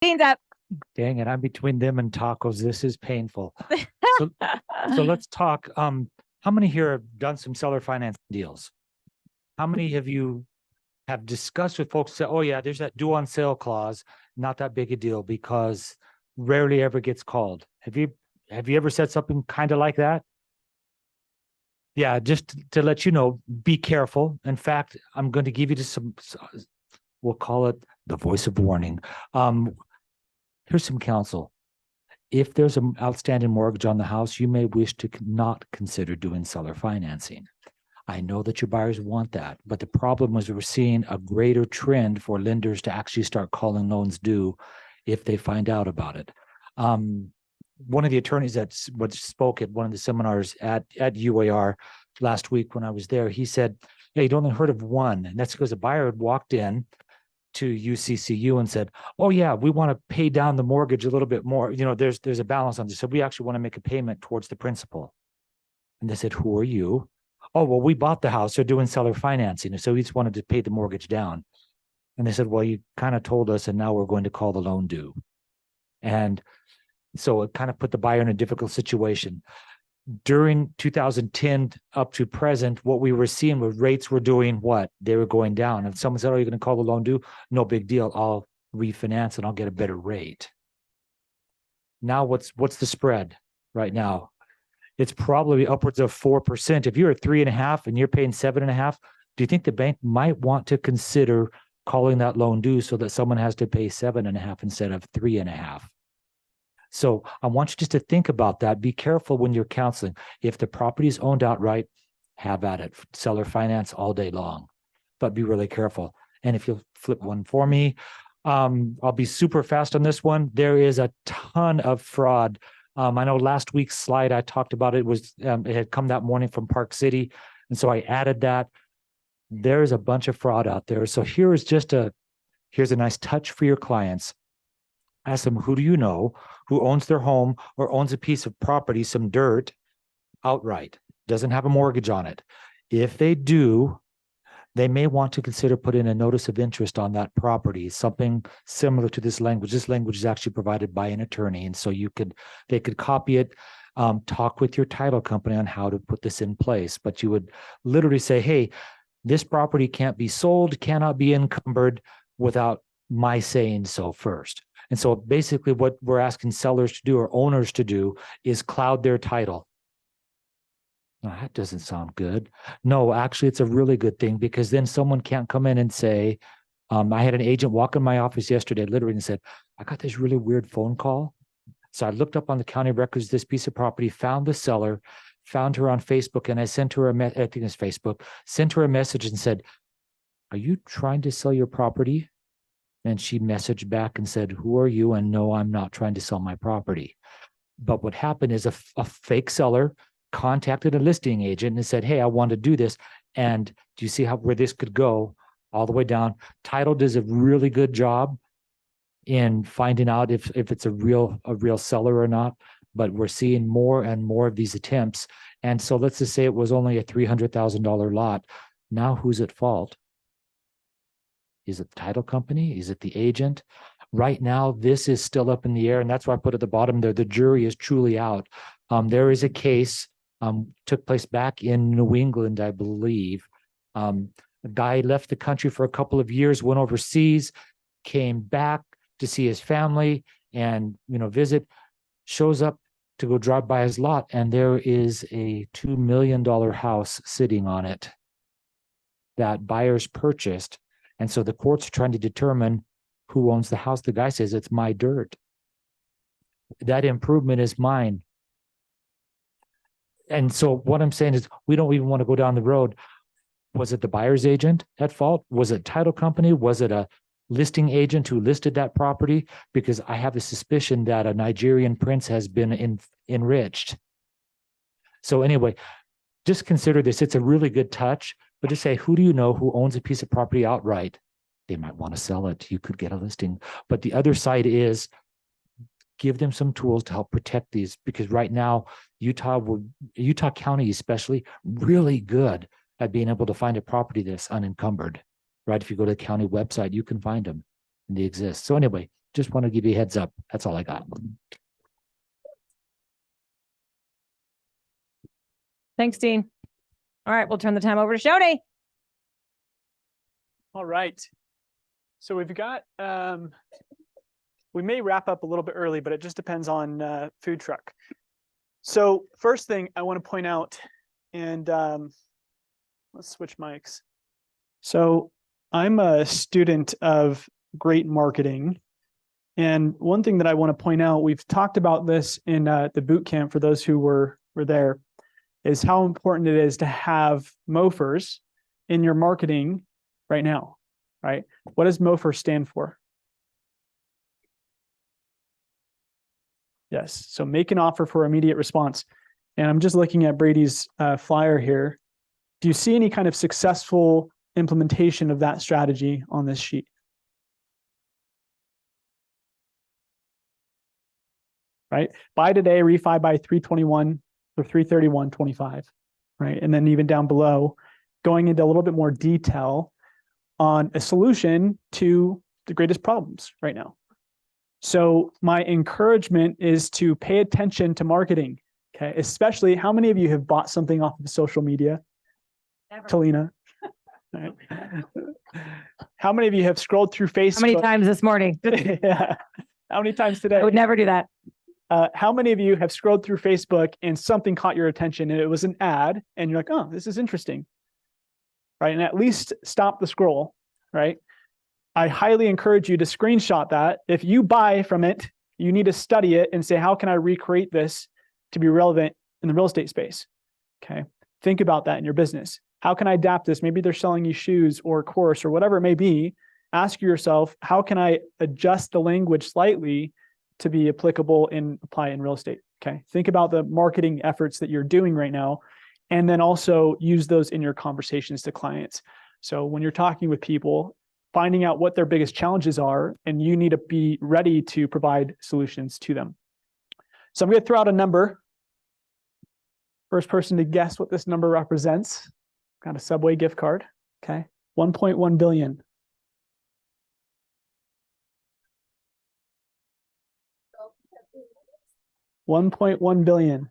Cleaned up. Dang it, I'm between them and tacos. This is painful. So so let's talk. How many here have done some seller finance deals? How many of you have discussed with folks say, oh yeah, there's that due on sale clause, not that big a deal because rarely ever gets called. Have you ever said something kind of like that? Yeah, just to let you know, be careful. In fact, I'm going to give you just some, we'll call it the voice of warning. Um, Here's some counsel. If there's an outstanding mortgage on the house, you may wish to not consider doing seller financing. I know that your buyers want that, but the problem is we're seeing a greater trend for lenders to actually start calling loans due if they find out about it. One of the attorneys that spoke at one of the seminars at UAR last week when I was there, he said, yeah, you'd only heard of one. And that's because a buyer had walked in to UCCU and said, oh yeah, we want to pay down the mortgage a little bit more. You know, there's a balance on this. So we actually want to make a payment towards the principal. And they said, who are you? Oh, well, we bought the house. They're doing seller financing. So we just wanted to pay the mortgage down. And they said, well, you kind of told us, and now we're going to call the loan due. And so it kind of put the buyer in a difficult situation. During 2010 up to present, what we were seeing was rates were doing what? They were going down. And someone said, oh, you're going to call the loan due? No big deal. I'll refinance and I'll get a better rate. Now what's the spread right now? It's probably upwards of 4%. If you're at 3.5 and you're paying 7.5, do you think the bank might want to consider calling that loan due so that someone has to pay 7.5 instead of 3.5? So I want you just to think about that. Be careful when you're counseling. If the property is owned outright, have at it. Seller finance all day long, but be really careful. And if you'll flip one for me, I'll be super fast on this one. There is a ton of fraud. I know last week's slide I talked about it had come that morning from Park City, and so I added that. There's a bunch of fraud out there. So here's a nice touch for your clients. Ask them, who do you know who owns their home or owns a piece of property, some dirt, outright, doesn't have a mortgage on it? If they do, they may want to consider putting a notice of interest on that property, something similar to this language. This language is actually provided by an attorney, and so they could copy it, talk with your title company on how to put this in place. But you would literally say, hey, this property can't be sold, cannot be encumbered without my saying so first. And so basically what we're asking sellers to do or owners to do is cloud their title. No, that doesn't sound good. No, actually, it's a really good thing because then someone can't come in and say, I had an agent walk in my office yesterday, literally, and said, I got this really weird phone call. So I looked up on the county records, this piece of property, found the seller, found her on Facebook, and I sent her I think it's Facebook, sent her a message and said, are you trying to sell your property? And she messaged back and said, who are you? And no, I'm not trying to sell my property. But what happened is a fake seller contacted a listing agent and said, hey, I want to do this. And do you see where this could go all the way down? Title does a really good job in finding out if it's a real seller or not. But we're seeing more and more of these attempts. And so let's just say it was only a $300,000 lot. Now who's at fault? Is it the title company? Is it the agent? Right now, this is still up in the air, and that's why I put at the bottom there, the jury is truly out. There is a case, took place back in New England, I believe. A guy left the country for a couple of years, went overseas, came back to see his family and, visit, shows up to go drive by his lot, and there is a $2 million house sitting on it that buyers purchased. And so the courts are trying to determine who owns the house. The guy says, it's my dirt. That improvement is mine. And so what I'm saying is we don't even want to go down the road. Was it the buyer's agent at fault? Was it title company? Was it a listing agent who listed that property? Because I have a suspicion that a Nigerian prince has been enriched. So anyway, just consider this. It's a really good touch. But just say, who do you know who owns a piece of property outright? They might want to sell it. You could get a listing. But the other side is give them some tools to help protect these, because right now, Utah County especially, really good at being able to find a property that's unencumbered, right? If you go to the county website, you can find them and they exist. So anyway, just want to give you a heads up. That's all I got. Thanks, Dean. All right, we'll turn the time over to Shoni. All right. So we've got, we may wrap up a little bit early, but it just depends on food truck. So first thing I want to point out, and let's switch mics. So I'm a student of great marketing. And one thing that I want to point out, we've talked about this in the boot camp for those who were there, is how important it is to have MOFers in your marketing right now, right? What does MOFer stand for? Yes, so make an offer for immediate response. And I'm just looking at Brady's flyer here. Do you see any kind of successful implementation of that strategy on this sheet? Right? Buy today, refi by 321 or 331.25, right? And then even down below, going into a little bit more detail on a solution to the greatest problems right now. So my encouragement is to pay attention to marketing, okay? Especially, how many of you have bought something off of social media? Never. Talina. Right. How many of you have scrolled through Facebook? How many times this morning? Yeah. How many times today? I would never do that. How many of you have scrolled through Facebook and something caught your attention and it was an ad and you're like, oh, this is interesting, right? And at least stop the scroll, right? I highly encourage you to screenshot that. If you buy from it, you need to study it and say, how can I recreate this to be relevant in the real estate space? Okay. Think about that in your business. How can I adapt this? Maybe they're selling you shoes or a course or whatever it may be. Ask yourself, how can I adjust the language slightly to be applicable and apply in real estate? Okay. Think about the marketing efforts that you're doing right now, and then also use those in your conversations to clients. So when you're talking with people, finding out what their biggest challenges are, and you need to be ready to provide solutions to them. So I'm going to throw out a number. First person to guess what this number represents. Got a Subway gift card. Okay. 1.1 billion. $1.1 billion.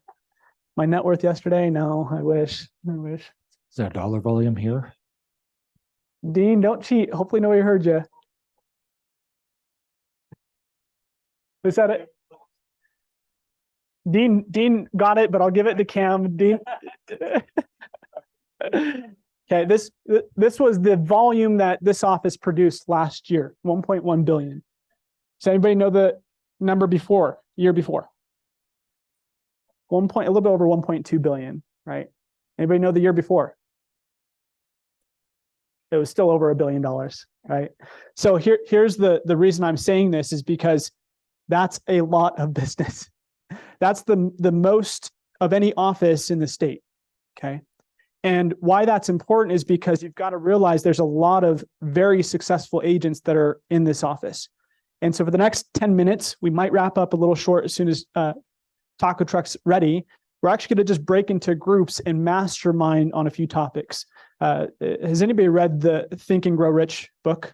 My net worth yesterday? No, I wish. Is there a dollar volume here? Dean, don't cheat. Hopefully nobody heard you. Is that it? Dean got it, but I'll give it to Cam. Dean. Okay, this was the volume that this office produced last year, 1.1 billion. Does anybody know the number before, year before? A little bit over 1.2 billion, right? Anybody know the year before? It was still over $1 billion, right? So here's the reason I'm saying this is because that's a lot of business. That's the most of any office in the state, okay? And why that's important is because you've got to realize there's a lot of very successful agents that are in this office. And so for the next 10 minutes, we might wrap up a little short as soon as Taco Truck's ready. We're actually going to just break into groups and mastermind on a few topics. Has anybody read the Think and Grow Rich book?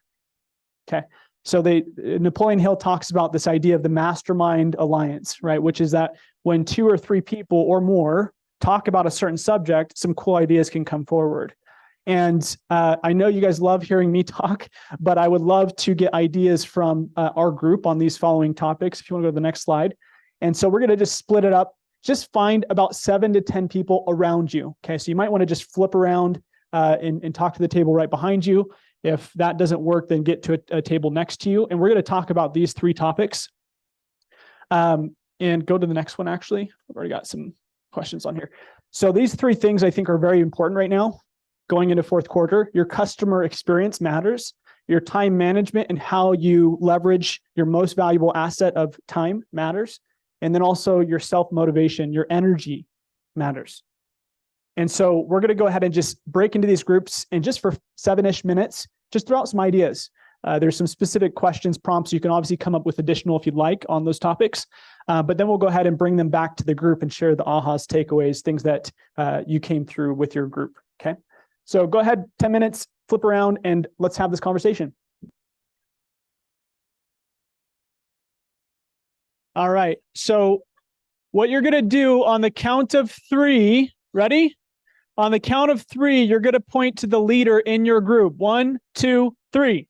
Okay. So Napoleon Hill talks about this idea of the mastermind alliance, right? Which is that when 2 or 3 people or more talk about a certain subject, some cool ideas can come forward. And I know you guys love hearing me talk, but I would love to get ideas from our group on these following topics. If you want to go to the next slide. And so we're going to just split it up. Just find about 7 to 10 people around you. Okay. So you might want to just flip around and talk to the table right behind you. If that doesn't work, then get to a table next to you. And we're going to talk about these 3 topics. And go to the next one, actually. I've already got some questions on here. So these 3 things I think are very important right now. Going into 4th quarter, your customer experience matters. Your time management and how you leverage your most valuable asset of time matters. And then also your self-motivation, your energy matters. And so we're going to go ahead and just break into these groups, and just for 7-ish minutes, just throw out some ideas. There's some specific questions, prompts. You can obviously come up with additional if you'd like on those topics, but then we'll go ahead and bring them back to the group and share the ahas, takeaways, things that you came through with your group. Okay. So go ahead, 10 minutes, flip around, and let's have this conversation. All right. So what you're going to do on the count of 3, ready? On the count of 3, you're going to point to the leader in your group. 1, 2, 3.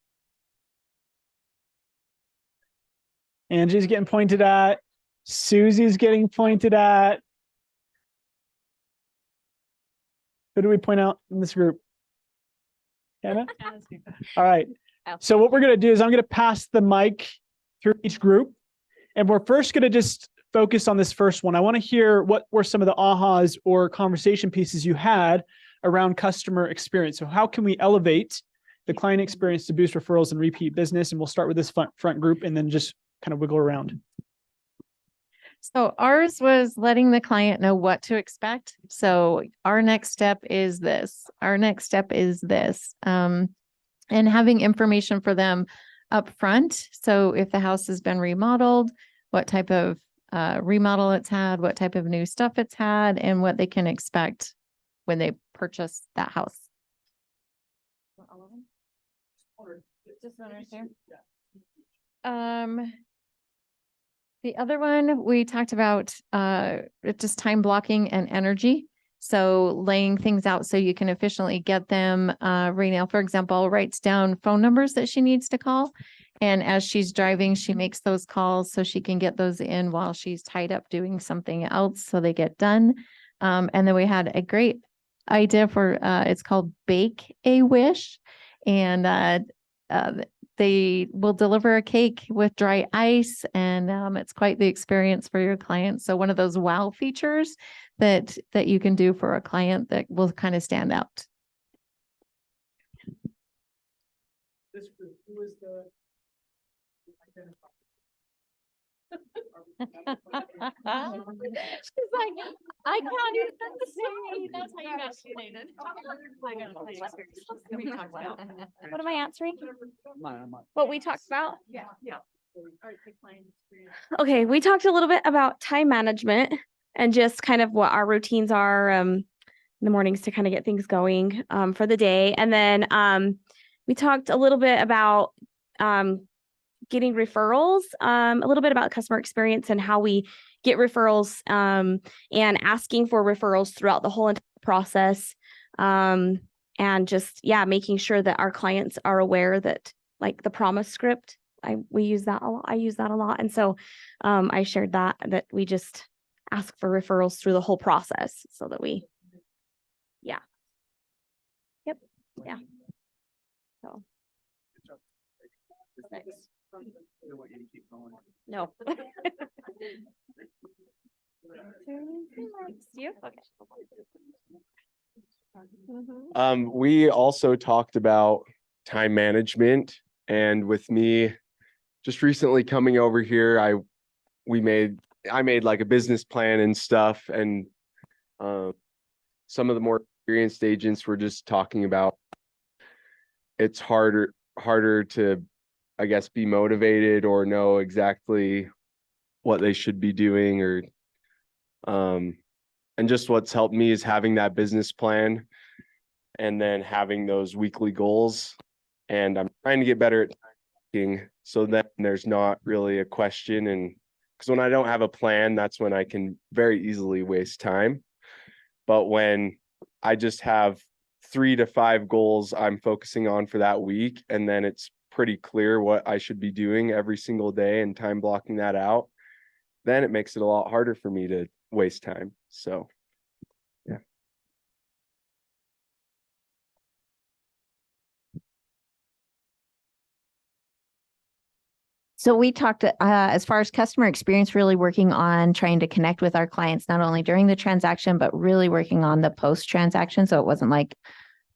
Angie's getting pointed at. Susie's getting pointed at. Who do we point out in this group? Hannah? All right. So what we're going to do is I'm going to pass the mic through each group. And we're first going to just focus on this first one. I want to hear what were some of the ahas or conversation pieces you had around customer experience. So how can we elevate the client experience to boost referrals and repeat business? And we'll start with this front group and then just kind of wiggle around. So ours was letting the client know what to expect. So our next step is this. Our next step is this. And having information for them up front. So if the house has been remodeled, what type of remodel it's had, what type of new stuff it's had, and what they can expect when they purchase that house. Just one right there. The other one we talked about just time blocking and energy. So laying things out so you can efficiently get them. Raynell, for example, writes down phone numbers that she needs to call. And as she's driving, she makes those calls so she can get those in while she's tied up doing something else so they get done. And then we had a great idea for, it's called Bake a Wish. And they will deliver a cake with dry ice, and it's quite the experience for your clients. So one of those wow features that you can do for a client that will kind of stand out. This group, who is the She's like, I can't even say. That's how you got shaded. What am I answering? What we talked about? Yeah. Okay, we talked a little bit about time management and just kind of what our routines are in the mornings to kind of get things going for the day. And then we talked a little bit about getting referrals, a little bit about customer experience and how we get referrals and asking for referrals throughout the whole process. And just, making sure that our clients are aware that, like, the promise script, we use that a lot. I use that a lot. And so I shared that we just ask for referrals through the whole process so that we, So. Thanks. No. You? Okay. We also talked about time management, and with me just recently coming over here, I made like a business plan and stuff, and some of the more experienced agents were just talking about it's harder to, I guess, be motivated or know exactly what they should be doing, or and just what's helped me is having that business plan and then having those weekly goals. And I'm trying to get better at thinking so that there's not really a question. And because when I don't have a plan, that's when I can very easily waste time. But when I just have 3 to 5 goals I'm focusing on for that week, and then it's pretty clear what I should be doing every single day and time blocking that out, then it makes it a lot harder for me to waste time. So, yeah. So we talked as far as customer experience, really working on trying to connect with our clients, not only during the transaction, but really working on the post-transaction. So it wasn't like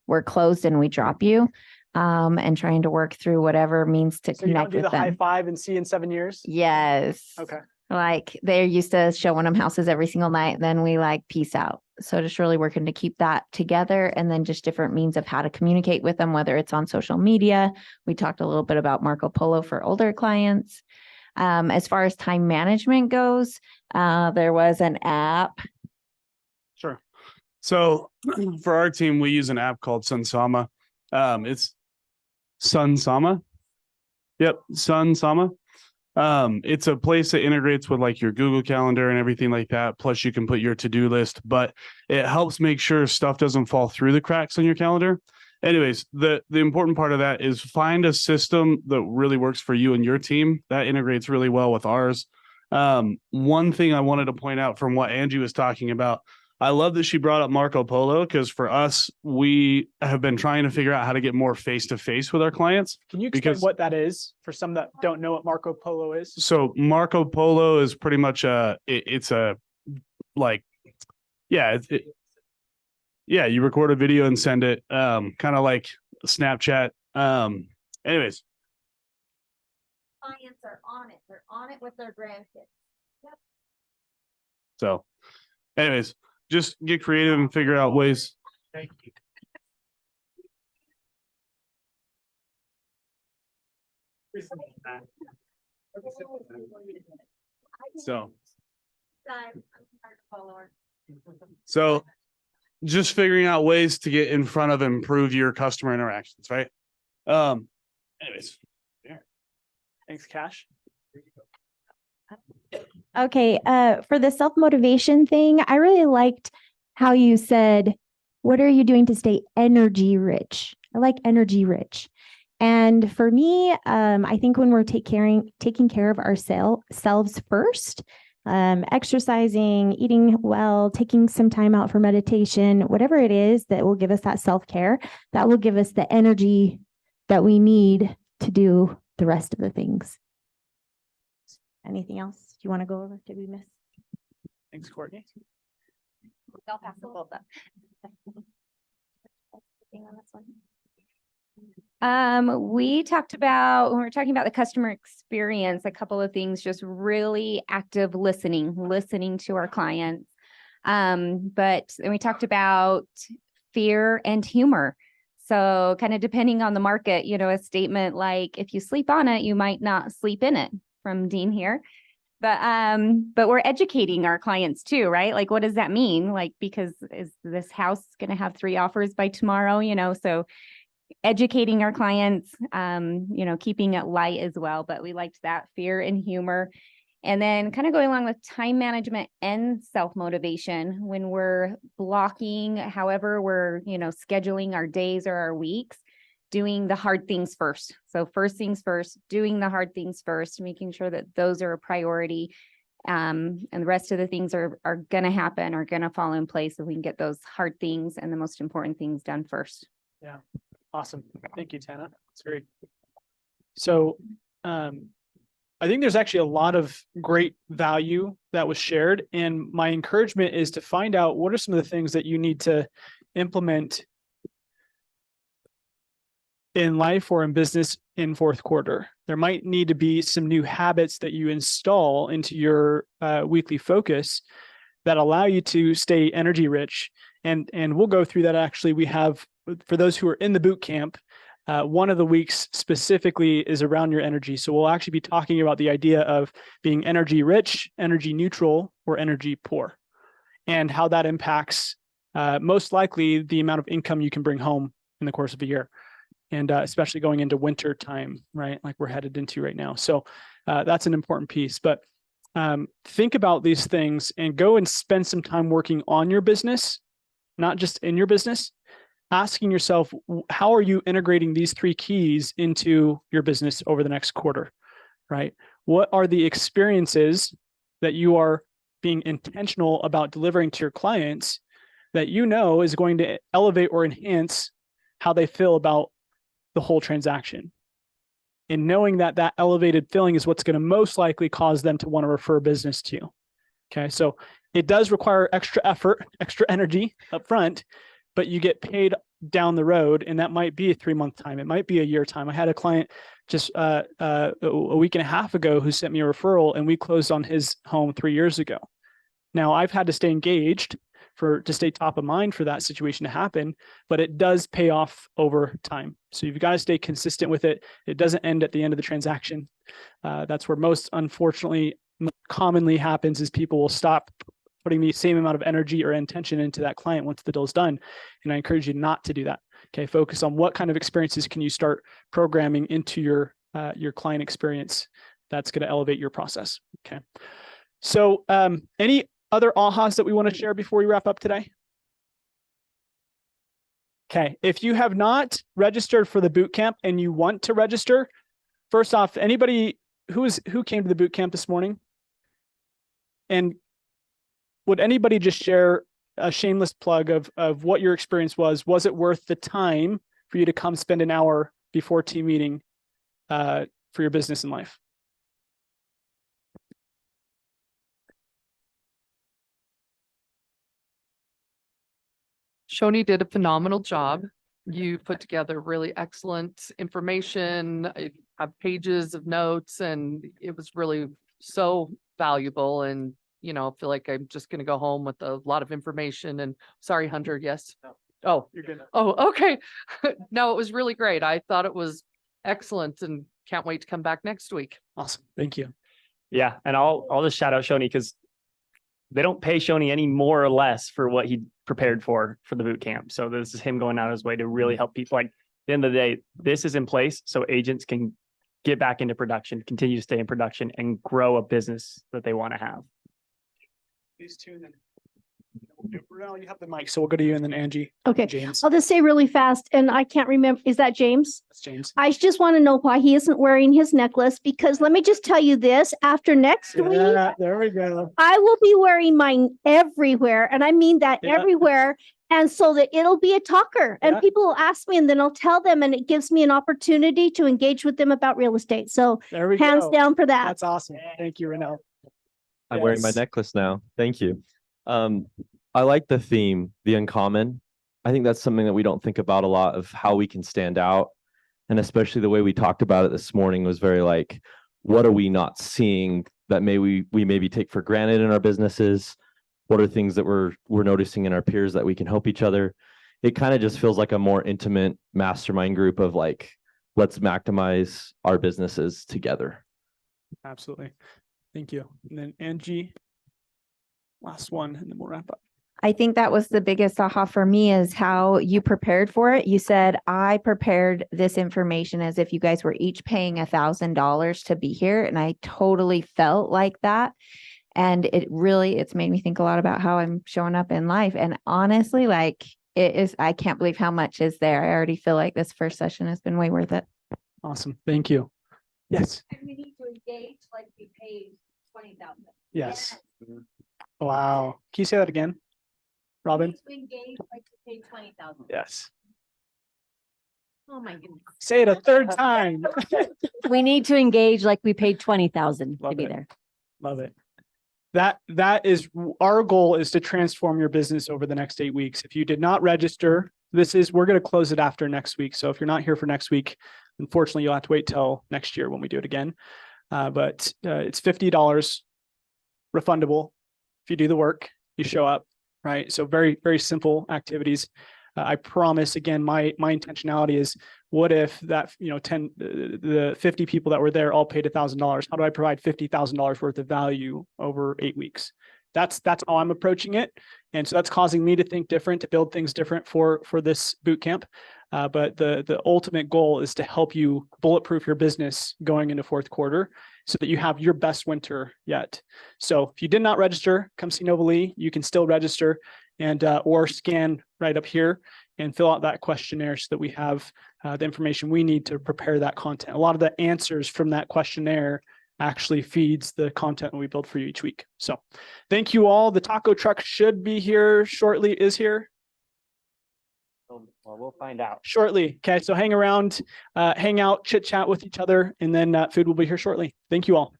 we're closed and we drop you, and trying to work through whatever means to so you don't connect do with the high them. five and see in 7 years? Yes. Okay. Like they're used to showing them houses every single night. Then we like peace out. So just really working to keep that together, and then just different means of how to communicate with them, whether it's on social media. We talked a little bit about Marco Polo for older clients. As far as time management goes, there was an app. Sure. So for our team, we use an app called Sunsama. It's Sunsama. Yep, Sunsama. It's a place that integrates with like your Google Calendar and everything like that. Plus you can put your to-do list, but it helps make sure stuff doesn't fall through the cracks on your calendar. Anyways, the important part of that is find a system that really works for you and your team that integrates really well with ours. One thing I wanted to point out from what Angie was talking about, I love that she brought up Marco Polo, because for us, we have been trying to figure out how to get more face-to-face with our clients. Can you explain Because- what that is for some that don't know what Marco Polo is? So Marco Polo is pretty much it's a like, yeah, yeah, you record a video and send it, kind of like Snapchat. Anyways, Clients are on it. They're on it with their grandkids. so anyways, just get creative and figure out ways. Thank you. So just figuring out ways to get in front of and improve your customer interactions, right? Anyways. Thanks, Cash. Okay, for the self-motivation thing, I really liked how you said, what are you doing to stay energy rich? I like energy rich. And for me, I think when we're taking care of ourselves first, exercising, eating well, taking some time out for meditation, whatever it is that will give us that self-care, that will give us the energy that we need to do the rest of the things. Anything else you want to go over? Did we miss? Thanks, Courtney. I'll pass the both up. We talked about, when we were talking about the customer experience, a couple of things, just really active listening to our clients. But then we talked about fear and humor. So kind of depending on the market, a statement like, if you sleep on it, you might not sleep in it, from Dean here. But we're educating our clients too, right? Like, what does that mean? Like, because is this house going to have 3 offers by tomorrow? So educating our clients, keeping it light as well. But we liked that, fear and humor. And then kind of going along with time management and self-motivation when we're blocking, however we're, scheduling our days or our weeks, doing the hard things first. So first things first, doing the hard things first, making sure that those are a priority. And the rest of the things are going to happen, are going to fall in place so we can get those hard things and the most important things done first. Yeah. Awesome. Thank you, Tana. That's great. So, I think there's actually a lot of great value that was shared. And my encouragement is to find out what are some of the things that you need to implement in life or in business in fourth quarter. There might need to be some new habits that you install into your weekly focus that allow you to stay energy rich. And we'll go through that. Actually, we have, for those who are in the boot camp, one of the weeks specifically is around your energy. So we'll actually be talking about the idea of being energy rich, energy neutral, or energy poor, and how that impacts most likely the amount of income you can bring home in the course of a year. And especially going into winter time, right? Like we're headed into right now. So that's an important piece. But think about these things and go and spend some time working on your business, not just in your business. Asking yourself, how are you integrating these 3 keys into your business over the next quarter, right? What are the experiences that you are being intentional about delivering to your clients that is going to elevate or enhance how they feel about the whole transaction? And knowing that that elevated feeling is what's going to most likely cause them to want to refer business to you. Okay, so it does require extra effort, extra energy up front, but you get paid down the road, and that might be a 3-month time. It might be a year time. I had a client just a week and a half ago who sent me a referral, and we closed on his home 3 years ago. Now I've had to stay engaged to stay top of mind for that situation to happen, but it does pay off over time. So you've got to stay consistent with it. It doesn't end at the end of the transaction. That's where most commonly happens, is people will stop putting the same amount of energy or intention into that client once the deal is done. And I encourage you not to do that. Okay. Focus on what kind of experiences can you start programming into your client experience That's going to elevate your process. Okay. So any other ahas that we want to share before we wrap up today? Okay. If you have not registered for the boot camp and you want to register, first off, anybody who came to the boot camp this morning? And would anybody just share a shameless plug of what your experience was? Was it worth the time for you to come spend an hour before team meeting for your business and life? Shoni did a phenomenal job. You put together really excellent information. I have pages of notes, and it was really so valuable. And, you know, I feel like I'm just going to go home with a lot of information. And sorry, Hunter. Yes. No. Oh, You're good. Oh, okay. No, it was really great. I thought it was excellent and can't wait to come back next week. Awesome. Thank you. Yeah. And I'll just shout out Shoni because they don't pay Shoni any more or less for what he prepared for the boot camp. So this is him going out of his way to really help people. Like at the end of the day, this is in place so agents can get back into production, continue to stay in production, and grow a business that they want to have. These two, then Renell, you have the mic, so we'll go to you and then Angie. Okay, James. I'll just say really fast, and I can't remember, is that James? That's James. I just want to know why he isn't wearing his necklace, because let me just tell you this, after next week, Yeah, there we go. I will be wearing mine everywhere, and I mean that Yeah. everywhere. And so that it'll be a talker and Yeah. people will ask me and then I'll tell them, and it gives me an opportunity to engage with them about real estate. So There we hands go. down for that. That's awesome. Thank you, Renell. I'm wearing my Yes. necklace now. Thank you. I like the theme, the uncommon. I think that's something that we don't think about a lot of how we can stand out. And especially the way we talked about it this morning was very like, what are we not seeing that we maybe take for granted in our businesses? What are things that we're noticing in our peers that we can help each other? It kind of just feels like a more intimate mastermind group of like, let's maximize our businesses together. Absolutely. Thank you. And then Angie, last one, and then we'll wrap up. I think that was the biggest aha for me is how you prepared for it. You said, I prepared this information as if you guys were each paying $1,000 to be here. And I totally felt like that. And it's made me think a lot about how I'm showing up in life. And honestly, like I can't believe how much is there. I already feel like this first session has been way worth it. Awesome. Thank you. Yes. And we need to engage like we paid 20,000. Yes. Wow. Can you say that again, Robin? We engage like we paid 20,000. Yes. Oh my goodness. Say it a third time. We need to engage like we paid 20,000 to Love be it. there. Love it. That is our goal, is to transform your business over the next 8 weeks. If you did not register, we're going to close it after next week. So if you're not here for next week, unfortunately, you'll have to wait till next year when we do it again. But it's $50 refundable. If you do the work, you show up, right? So very, very simple activities. I promise, again, my intentionality is, what if that, the 50 people that were there all paid $1,000? How do I provide $50,000 worth of value over 8 weeks? That's how I'm approaching it. And so that's causing me to think different, to build things different for this boot camp. But the ultimate goal is to help you bulletproof your business going into fourth quarter so that you have your best winter yet. So if you did not register, come see Nova Lee. You can still register and or scan right up here and fill out that questionnaire so that we have the information we need to prepare that content. A lot of the answers from that questionnaire actually feeds the content that we build for you each week. So thank you all. The taco truck should be here shortly. Is here. Well, we'll find out. Shortly. Okay, so hang around, hang out, chit chat with each other, and then food will be here shortly. Thank you all.